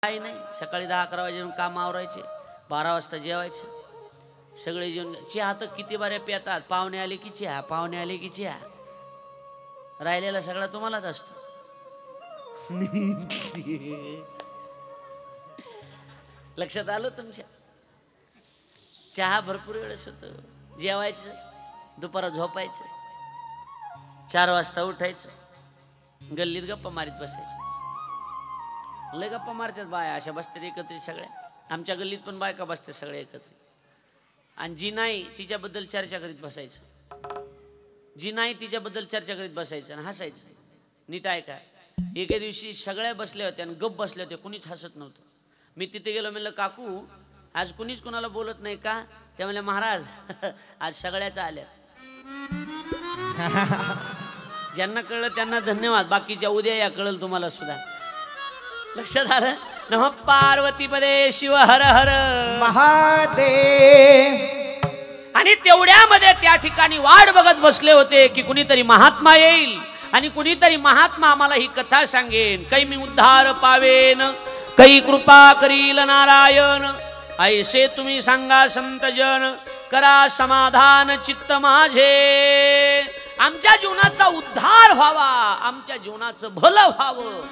काही नाही, सकाळी 10-11 वाजेपर्यंत काम आवरायचे, 12 वाजता जेवायचे, सगळे जेवण. चहा तर किती बाऱ्या पितात, पाहुणे आले की चहा, पाहुणे आले की चहा, राहिलेला सगळा तुम्हालाच असतो. लक्षात आलं तुमच्या? चहा भरपूर वेळेस होतं, जेवायचं, दुपारा झोपायचं, 4 वाजता उठायचं, गल्लीत गप्पा मारीत बसायचं. लय गप्पा मारतात बाया, अशा बसतात एकत्रित सगळ्या. आमच्या गल्लीत पण बायका बसतात सगळ्या एकत्रित. आणि जी नाही तिच्याबद्दल चर्चा करीत बसायचं, जी नाही तिच्याबद्दल चर्चा करीत बसायचं आणि हसायचं. नीट आहे का? एके दिवशी सगळ्या बसल्या होत्या आणि गप्प बसल्या होत्या, कुणीच हसत नव्हतं. मी तिथे गेलो, म्हणलं काकू आज कुणीच कुणाला बोलत नाही का? त्या म्हणल्या महाराज आज सगळ्याच आल्या. ज्यांना कळलं त्यांना धन्यवाद, बाकीच्या उद्या या कळलं तुम्हाला सुद्धा. लक्षात आलं? नमः पार्वती पदे शिव हर हर महादेव. आणि तेवढ्यामध्ये त्या ठिकाणी वाट बघत बसले होते की कुणीतरी महात्मा येईल आणि कुणीतरी महात्मा आम्हाला ही कथा सांगेन. काही मी उद्धार पावेन, काही कृपा करील नारायण, ऐसे तुम्ही सांगा संतजन, करा समाधान चित्त माझे. आमच्या जीवनाचा उद्धार व्हावा, आमच्या जीवनाचं भलं व्हावं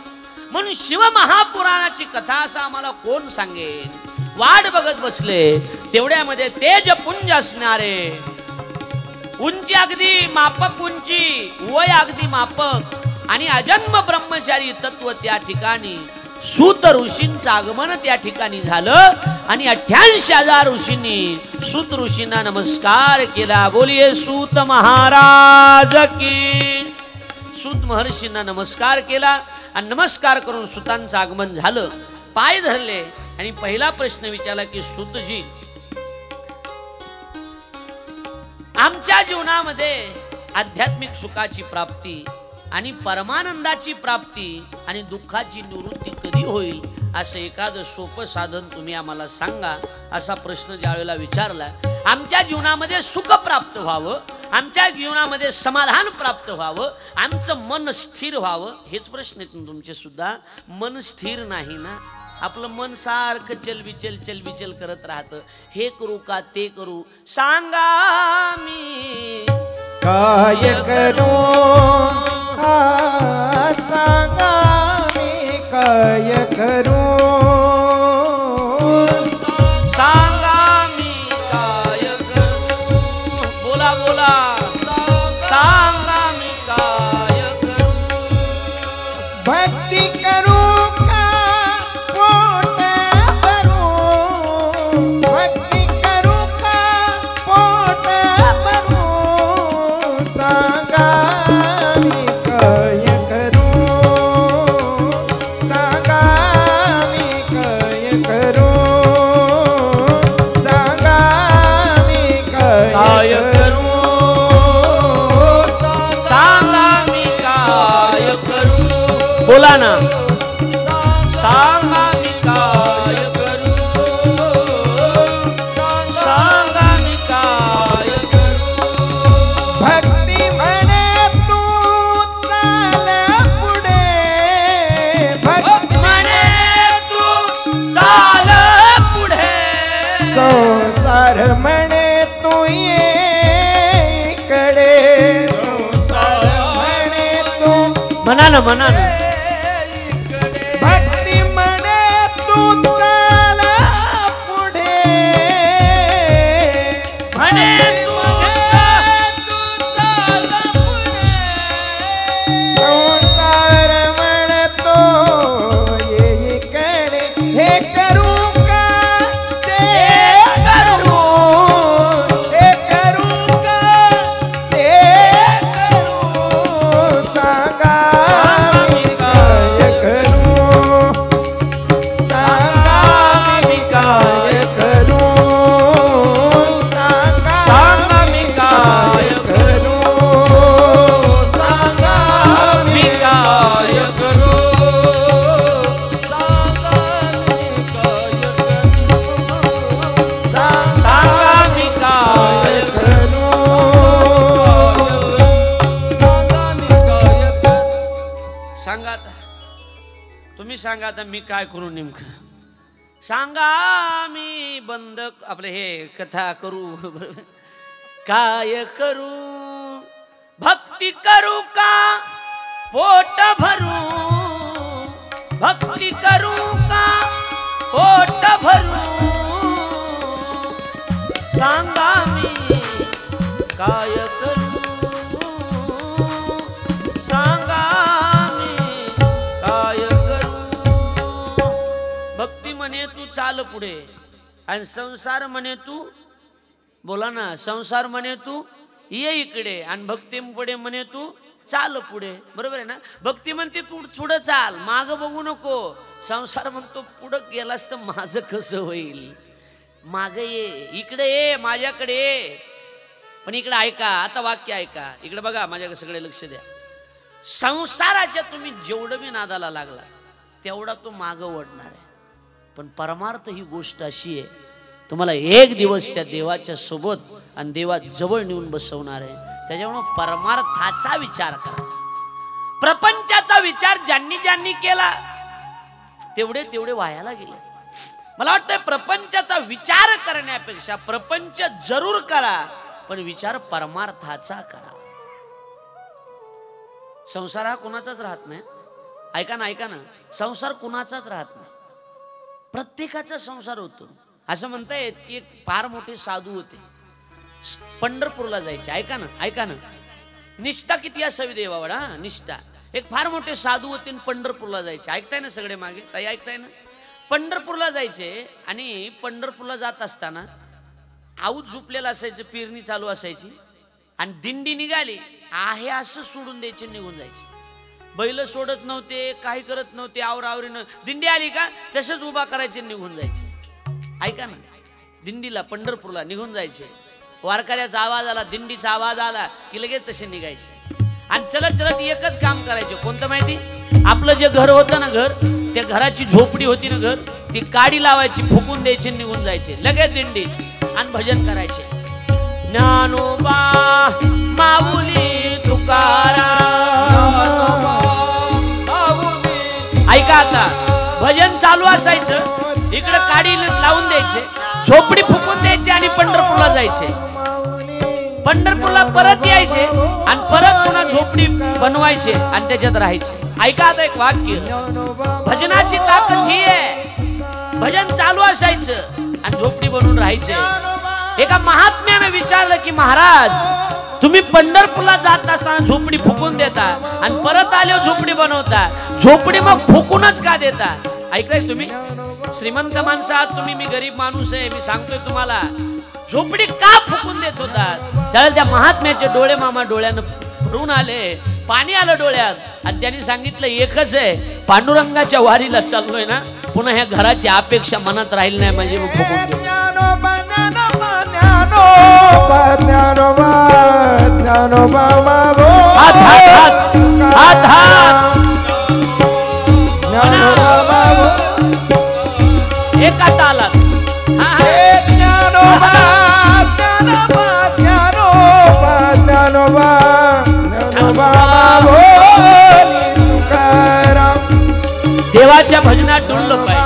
म्हणून शिव महापुराणाची कथा असं आम्हाला कोण सांगेन. वाट बघत बसले. तेवढ्यामध्ये तेजपुंज असणारे, उंची अगदी मापक उंची, वय अगदी मापक आणि अजन्म ब्रह्मचारी तत्व त्या ठिकाणी सूत ऋषींचं आगमन त्या ठिकाणी झालं. आणि 88,000 ऋषींनी सूत ऋषींना नमस्कार केला. बोलिये सूत महाराज की. सूत महर्षींना नमस्कार केला आणि नमस्कार करून सूतांचं आगमन झालं. पाय धरले आणि पहिला प्रश्न विचारला की सूतजी, आमच्या जीवनामध्ये आध्यात्मिक सुखाची प्राप्ती आणि परमानंदाची प्राप्ती आणि दुःखाची निवृत्ती कधी होईल, असं एखादं सोपं साधन तुम्ही आम्हाला सांगा. असा प्रश्न ज्यावेळेला विचारला. आमच्या जीवनामध्ये सुख प्राप्त व्हावं, आमच्या जीवनामध्ये समाधान प्राप्त व्हावं, आमचं मन स्थिर व्हावं, हेच प्रश्न आहेत तुमचे सुद्धा. मन स्थिर नाही ना, आपलं मन सारखं चलबिचल करत राहतं. हे करू का ते करू, सांगा मी काय करू, सांगा मी काय करू, सांगा मी काय करू. बोला बोला, सांगा मी काय करू. भक्ती करू का पोट भरू, भक्ती करू का पोट भरू, सांगा मी काय करू, सांगा मी काय करू, सांगा मी काय करू, सांगा मी काय करू. बोला ना, सांगा मी काय करू, सांगा मी काय करू. भक्ती म्हणे तू चाल पुढे, भक्ती म्हणे तू चाल पुढे, संसार म्हणे तू ये इकडे, संसार म्हणे तू म्हणा ना, म्हणा ना. भक्ती म्हणे तू चाल पुढे, म्हणे तू चाल पुढे, संसार म्हणतो ये इकडे, हे करू का ते करू, हे करू का ते करू, सांगा मी काय करू, सांगा सांगा आता मी काय करू नेमकं सांगा मी बंद आपलं हे कथा करू काय करू भक्ती करू का पोट भरू भक्ती करू का पोट भरू सांगा मी काय करू सांगा मी काय करू भक्ती म्हणे तू चाल पुढे आणि संसार म्हणे तू बोला ना संसार म्हणे तू ये इकडे आणि भक्ती पुढे म्हणे तू चाल पुढे बरोबर आहे ना भक्ती म्हणते तू पुढे चाल माग बघू नको संसार म्हणतो पुढे गेलास तर माझं कसं होईल माग ये इकडे ये माझ्याकडे ये पण इकडे ऐका आता वाक्य ऐका इकडे बघा माझ्याकडे सगळे लक्ष द्या संसाराच्या तुम्ही जेवढं मी नादाला लागला तेवढा तो माग ओढणार आहे पण परमार्थ ही गोष्ट अशी आहे तुम्हाला एक दिवस त्या देवाच्या सोबत आणि देवा जवळ नेऊन बसवणार आहे त्याच्यामुळे परमार्थाचा विचार करा प्रपंचाचा विचार ज्यांनी ज्यांनी केला तेवढे तेवढे वायाला गेले मला वाटतं प्रपंचाचा विचार करण्यापेक्षा प्रपंच जरूर करा पण विचार परमार्थाचा करा संसार हा कुणाचाच राहत नाही ऐका ना संसार कुणाचाच राहत नाही प्रत्येकाचा संसार होतो असं म्हणता येत की एक फार मोठे साधू होते पंढरपूरला जायचे ऐका ना निष्ठा किती असावी देवावडा निष्ठा एक फार मोठे साधू होते पंढरपूरला जायचे ऐकताय ना सगळे मागे ताई ऐकताय ना पंढरपूरला जायचे आणि पंढरपूरला जात असताना आऊत झोपलेला असायचं पेरणी चालू असायची आणि दिंडी निघाली आहे असं सोडून द्यायचे निघून जायचे बैल सोडत नव्हते काही करत नव्हते आवरावरीनं दिंडी आली का तसंच उभा करायचे निघून जायचे ऐका ना दिंडीला पंढरपूरला निघून जायचे वारकऱ्याचा आवाज आला दिंडीचा आवाज आला की लगेच तसे निघायचे आणि चलत चलत एकच काम करायचे कोणतं माहिती आपलं जे घर होतं ना घर त्या घराची झोपडी होती ना घर ती काडी लावायची फुकून द्यायची निघून जायचे लगेच दिंडी आणि भजन करायचे ज्ञानोबा माऊली तुकाराम ऐका आता भजन चालू असायचं इकडे काडी लावून द्यायचे झोपडी फुकून द्यायची आणि पंढरपूरला जायचे पंढरपूरला परत यायचे आणि परत पुन्हा झोपडी बनवायचे आणि त्याच्यात राहायचे ऐका आता एक वाक्य भजनाची ताकद ही आहे भजन चालू असायचं आणि झोपडी बनवून राहायचे एका महात्म्याने विचारलं की महाराज तुम्ही पंढरपूरला जात असताना झोपडी फुकून देता आणि परत आल्यावर झोपडी बनवता झोपडी मग फुकूनच का देता ऐकलंय तुम्ही श्रीमंत माणसं आहात तुम्ही मी गरीब माणूस आहे मी सांगतोय तुम्हाला झोपडी का फुकून देत होतात त्यावेळेला त्या महात्म्याचे डोळे मामा डोळ्यानं भरून आले पाणी आलं डोळ्यात आणि त्यांनी सांगितलं एकच आहे पांडुरंगाच्या वारीला चाललोय ना पुन्हा ह्या घराची अपेक्षा मनात राहील नाही म्हणजे मग फुकून देऊ एका तालात देवाच्या भजनात डुललं पाहिजे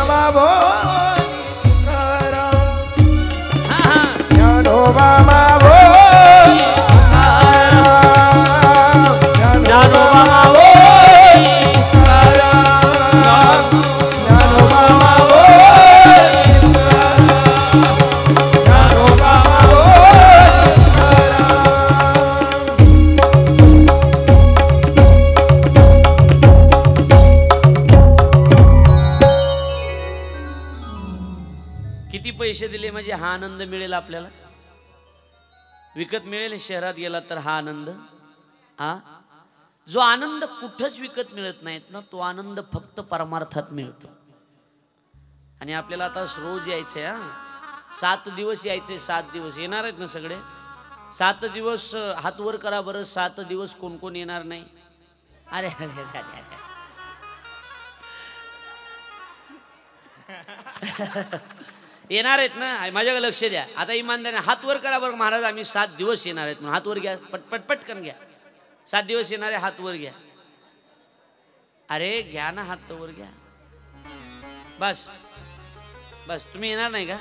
पैसे दिले म्हणजे हा आनंद मिळेल आपल्याला विकत मिळेल शहरात गेला तर हा आनंद जो आनंद कुठंच विकत मिळत नाहीत ना तो आनंद फक्त परमार्थात मिळतो आणि आपल्याला आता रोज यायचंय 7 दिवस यायचे 7 दिवस येणार आहेत ना सगळे 7 दिवस हात वर करा बरं 7 दिवस कोण कोण येणार नाही अरे अरे अरे येणार आहेत ना माझ्याकडे लक्ष द्या आता इमानदारीने हात वर करा बरं महाराज आम्ही 7 दिवस येणार आहेत म्हणून हात वर घ्या पटपट पटकन घ्या 7 दिवस येणारे हात वर घ्या अरे घ्या ना हात वर घ्या बस बस, तुम्ही येणार नाही का?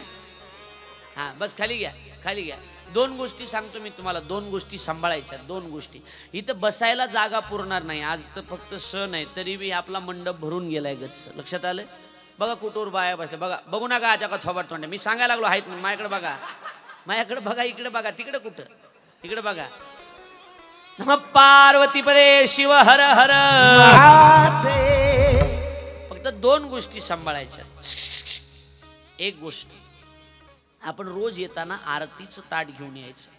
हा बस, खाली घ्या, खाली घ्या. 2 गोष्टी सांगतो मी तुम्हाला, 2 गोष्टी सांभाळायच्या. 2 गोष्टी. इथं बसायला जागा पुरणार नाही. आज तर फक्त सण आहे, तरी बी आपला मंडप भरून गेलाय गच्च. लक्षात आलं? बघा कुठवर बाया बसल्या. बघा, बघू नका आता का थोबाट तोंड. मी सांगायला लागलो आहेत म्हणून. माझ्याकडे बघा, माझ्याकडे बघा, इकडे बघा, तिकडे कुठं, इकडे बघा. नमः पार्वतीपदे शिव हर हर. फक्त 2 गोष्टी सांभाळायच्या. एक गोष्ट, आपण रोज येताना आरतीचं ताट घेऊन यायचं.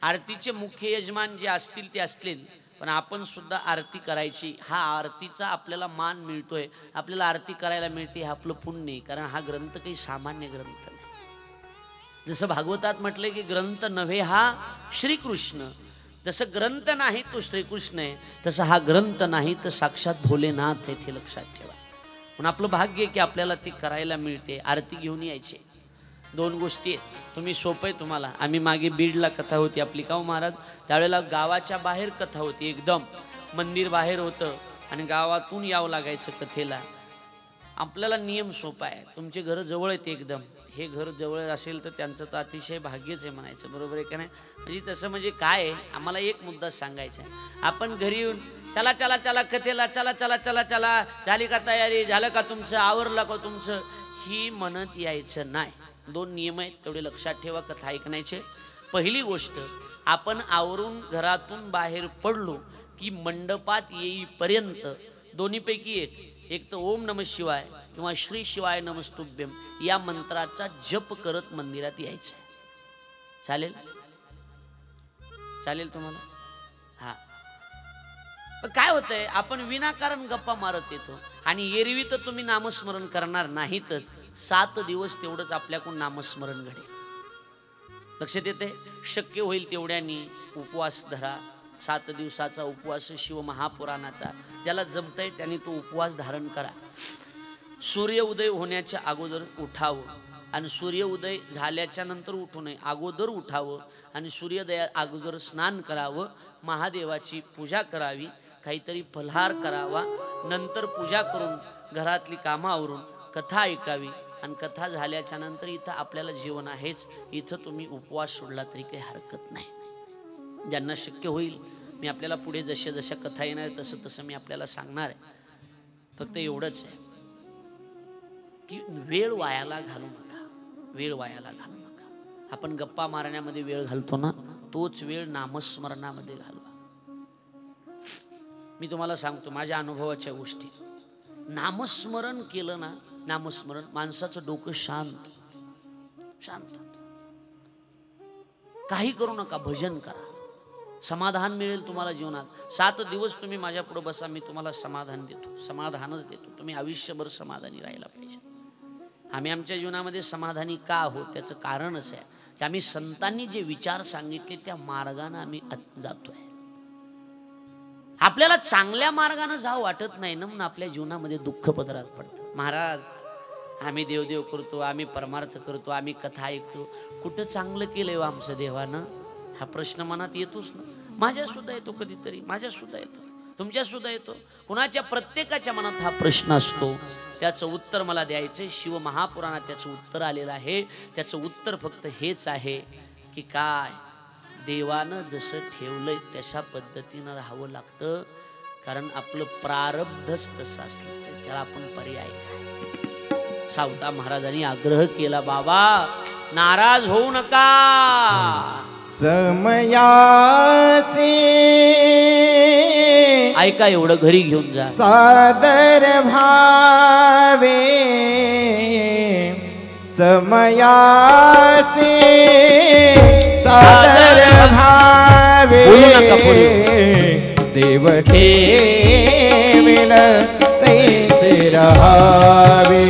आरतीचे मुख्य यजमान जे असतील ते असतील, पण आपण सुद्धा आरती करायची. हा आरतीचा आपल्याला मान मिळतोय, आपल्याला आरती करायला मिळते, हे आपलं पुण्य आहे. कारण हा ग्रंथ काही सामान्य ग्रंथ नाही. जसं भागवतात म्हटलंय की ग्रंथ नव्हे हा श्रीकृष्ण, जसं ग्रंथ नाही तो श्रीकृष्ण आहे, तसं हा ग्रंथ नाही तर साक्षात भोलेनाथ आहे. ते लक्षात ठेवा. पण आपलं भाग्य आहे की आपल्याला ते करायला मिळते. आरती घेऊन यायचे. 2 गोष्टी आहेत. तुम्ही सोपं आहे तुम्हाला. आम्ही मागे बीडला कथा होती आपली काऊ महाराज, त्यावेळेला गावाच्या बाहेर कथा होती. एकदम मंदिर बाहेर होतं आणि गावातून यावं लागायचं कथेला. आपल्याला नियम सोपा आहे. तुमचे घर जवळ आहेत एकदम. हे घर जवळ असेल तर त्यांचं तर अतिशय भाग्यच आहे म्हणायचं. बरोबर आहे का नाही? म्हणजे तसं म्हणजे काय आहे, आम्हाला एक मुद्दा सांगायचा आहे. आपण घरी येऊन चला चला चला कथेला, चला चला चला चला, झाली का तयारी, झालं का तुमचं, आवरलं का तुमचं, ही म्हणत यायचं नाही. 2 नियम आहेत, तेवढे लक्षात ठेवा कथा ऐकण्याचे. पहिली गोष्ट, आपण आवरून घरातून बाहेर पडलो की मंडपात येईपर्यंत दोन्हीपैकी एक तर ओम नमः शिवाय किंवा श्री शिवाय नमस्तुभ्यम या मंत्राचा जप करत मंदिरात यायचं. चालेल? चालेल तुम्हाला? हा. पण काय होतंय, आपण विनाकारण गप्पा मारत येतो आणि एरवी तर तुम्ही नामस्मरण करणार नाहीतच. 7 दिवस तेवढंच आपल्याकडून नामस्मरण घडेल. लक्षात येते? शक्य होईल तेवढ्यानी उपवास धरा. 7 दिवसाचा उपवास शिव महापुराणाचा, ज्याला जमतंय त्यांनी तो उपवास धारण करा. सूर्य उदय होण्याच्या अगोदर उठावं आणि सूर्य उदय झाल्याच्या नंतर उठू नये, अगोदर उठावं आणि सूर्योदया अगोदर स्नान करावं. महादेवाची पूजा करावी, काहीतरी फलहार करावा, नंतर पूजा करून घरातली कामं आवरून कथा ऐकावी आणि कथा झाल्याच्या नंतर इथं आपल्याला जेवण आहेच, इथं तुम्ही उपवास सोडला तरी काही हरकत नाही. ज्यांना शक्य होईल मी आपल्याला पुढे जशा जशा कथा येणार तसं तसं मी आपल्याला सांगणार आहे. फक्त एवढंच आहे की वेळ वायाला घालू नका. वेळ वायाला घालू नका. आपण गप्पा मारण्यामध्ये वेळ घालतो ना, तोच वेळ नामस्मरणामध्ये घालवा. मी तुम्हाला सांगतो माझ्या अनुभवाच्या गोष्टी. नामस्मरण केलं ना, नामस्मरण, माणसाचं डोकं शांत शांत. काही करू नका, भजन करा, समाधान मिळेल तुम्हाला जीवनात. 7 दिवस तुम्ही माझ्या पुढे बसा, मी तुम्हाला समाधान देतो, समाधानच देतो. तुम्ही आयुष्यभर समाधानी राहायला पाहिजे. आम्ही आमच्या जीवनामध्ये समाधानी का आहोत त्याचं कारणच आहे की आम्ही संतांनी जे विचार सांगितले त्या मार्गाने आम्ही जातोय. आपल्याला चांगल्या मार्गाने जावं वाटत नाही ना, म्हणून आपल्या जीवनामध्ये दुःख पदरात पडतं. महाराज आम्ही देवदेव करतो, आम्ही परमार्थ करतो, आम्ही कथा ऐकतो, कुठं चांगलं केलंय व आमचं देवानं? हा प्रश्न मनात येतोच ना. माझ्या सुद्धा येतो, कधीतरी माझ्या सुद्धा येतो, तुमच्या सुद्धा येतो, कुणाच्या प्रत्येकाच्या मनात हा प्रश्न असतो. त्याचं उत्तर मला द्यायचं. शिव महापुराणात त्याचं उत्तर आलेलं आहे. त्याचं उत्तर फक्त हेच आहे की काय, देवानं जसं ठेवलंय तशा पद्धतीनं राहावं लागतं. कारण आपलं प्रारब्धच तसं असलं तर त्याला आपण पर्याय काय. सावता महाराजांनी आग्रह केला, बाबा नाराज होऊ नका. समयासी ऐका, एवढं घरी घेऊन जा. सादर भावे समयासी सादर भावे देव ठेविल तैसे रहावे.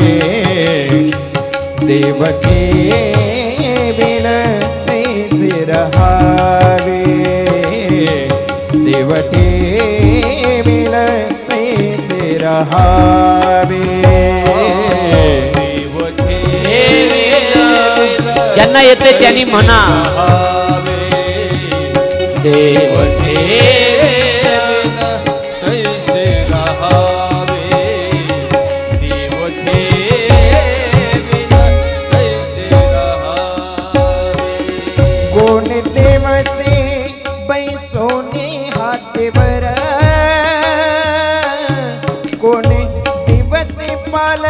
देव ठेविल तैसे रहावे. देव ठेविल तैसे रहावे. ज्यांना येते त्यांनी म्हणा, देव ठेविल तैसे रहावे. देव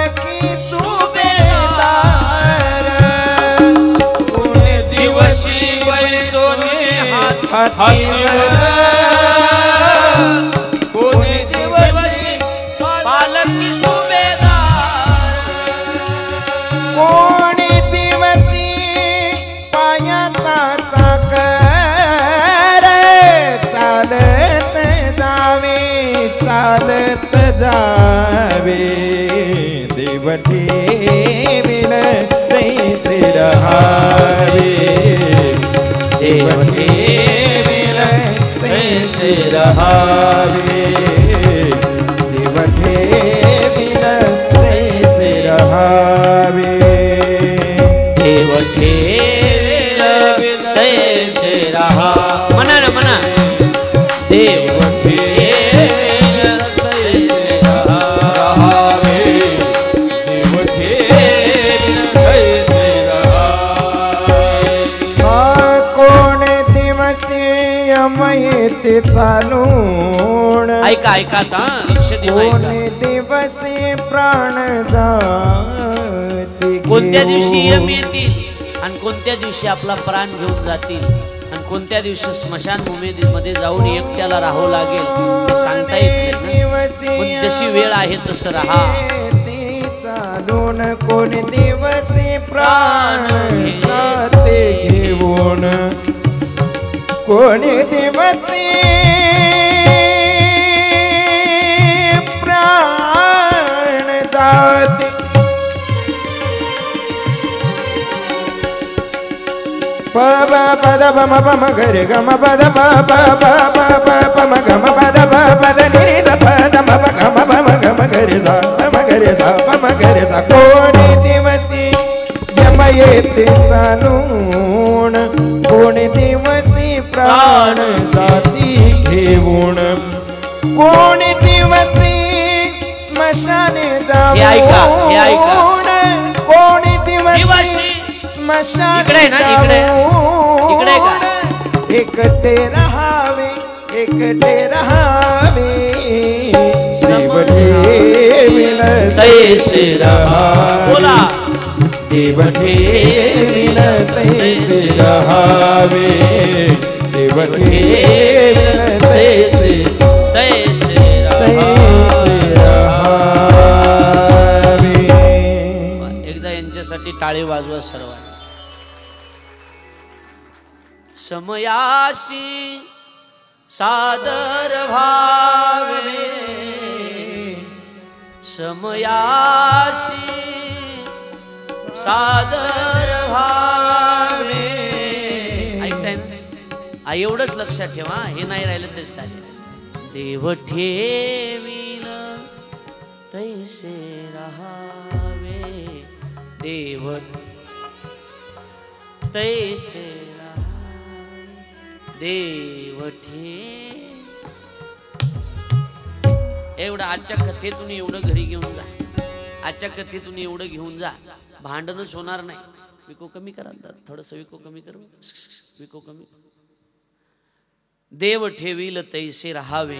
पालकी सुभेदार कोणी दिवशी पैसोने हाती कोणी दिवशी पालकी सुभेदार कोणी दिवसी पायाचा चाकर चालत जावे देव ठेविल तैसे रहावे देव ठेविल तैसे रहावे देव ठेविल तैसे रहावे देव ठेविल तैसे रहा म्हणा ना म्हणा देव ठेविल तैसे रहावे देव ठेविल तैसे रहावे कोण दिवसी यमयेते चालून ऐका ऐका आता लक्ष देऊ कोण ऐका दिवसी प्राण जाती कोणत्या दिवशी यम येतील आणि कोणत्या दिवशी आपला प्राण घेऊन जातील आणि कोणत्या दिवशी स्मशान भूमीमध्ये जाऊन एकट्याला राहावं लागेल हे सांगता येत नाही ना. पण जशी वेळ आहे तसं राहा चालून कोण दिवसी प्राण जाते घेऊन कोणी दिवसी प्राण जाते पद पद पम पम गरे गम पद प प प प प पम गम पद प पद नि द पद म प गम पम गम गरे सा पम गरे सा पम गरे सा कोणी दिवसी यम येते चालून कोणी दिवसी प्राण जाती घेऊन कोणी दिवसी स्मशाने हे ऐका, हे ऐका. जाऊन कोणी दिवसी दिवशी स्मशान इकडे ना, इकडे. इकडे का? एकटे रहावे एकटे रहावे शिव ठेविल तैसे रहावे. बोला. देव ठेविल तैसे रहावे देव ठेविल तैसे तैसे तैसे रहावे. एकदा यांच्यासाठी टाळी वाजवा सर्वांनी. समयाशी सादर भावे समयाशी सादर भावे. ऐकताय ना? एवढंच लक्षात ठेवा, हे नाही राहिलं तरी चालेल. देव ठेविल तैसे रहावे देव तैसे रहावे देव एवढं आजच्या कथेतून एवढं घरी घेऊन जा. आजच्या कथेतून एवढं घेऊन जा, भांडणच होणार नाही. विको कमी करा, थोडंसं विको कमी करू, विको कमी. देव ठेविल तैसे रहावे.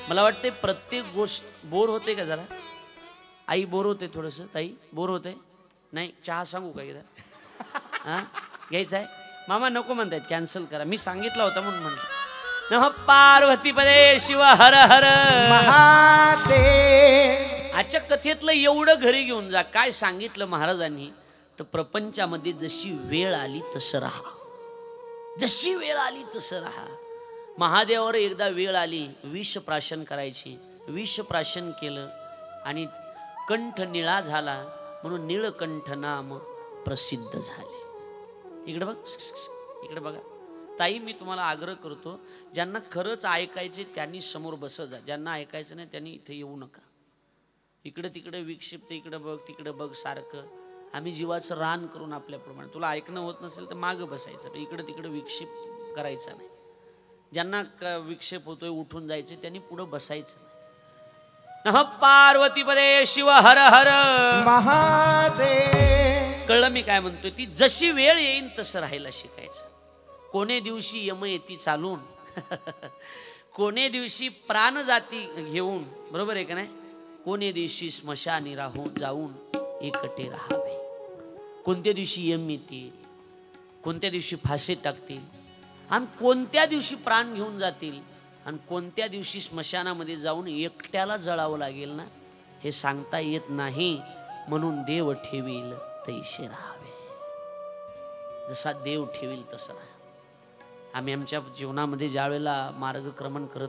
मला वाटते प्रत्येक गोष्ट बोर होते का जरा? आई बोर होते थोडंसं? ताई बोर होते? नाही चहा सांगू का एकदा? हां घ्यायचं आहे? मामा नको म्हणतायत, कॅन्सल करा. मी सांगितलं होतं म्हणून म्हणतो. नमः पार्वती पदे शिव हर हर महादेव. आजच्या कथेतलं एवढं घरी घेऊन जा. काय सांगितलं महाराजांनी? तर प्रपंचामध्ये जशी वेळ आली तसं राहा, जशी वेळ आली तसं राहा. महादेवावर एकदा वेळ आली विष प्राशन करायची, विष प्राशन केलं आणि कंठ निळा झाला म्हणून निळकंठ नाम प्रसिद्ध झाले. इकडे बघ, इकडे बघा. ताई मी तुम्हाला आग्रह करतो, ज्यांना खरंच ऐकायचे त्यांनी समोर बसत जा, ज्यांना ऐकायचं नाही त्यांनी इथे येऊ नका. इकडे तिकडे विक्षिप्त, इकडे बघ तिकडे बघ सारखं. आम्ही जीवाचं रान करून आपल्याप्रमाणे, तुला ऐकणं होत नसेल तर मागं बसायचं, इकडे तिकडे विक्षेप करायचा नाही. ज्यांना विक्षेप होतोय उठून जायचे त्यांनी पुढे बसायचं नाही. नमः पार्वती पदे शिव हर हर महादेव. कळलं मी काय म्हणतोय? ती जशी वेळ येईन तसं राहायला शिकायचं. कोणे दिवशी यम येती चालून कोणे दिवशी प्राण जाती घेऊन, बरोबर आहे का नाही? कोणे दिवशी स्मशानी राहून जाऊन एकटे राहावे. कोणत्या दिवशी यम येतील, कोणत्या दिवशी फासे टाकतील, आणि कोणत्या दिवशी प्राण घेऊन जातील, आणि कोणत्या दिवशी स्मशानामध्ये जाऊन एकट्याला जळावं लागेल ना, हे सांगता येत नाही. म्हणून देव ठेवील तैसे राहावे. जसा देव ठेवील तसं राहा. आम्ही आमच्या जीवनामध्ये ज्या वेळेला मार्गक्रमण करत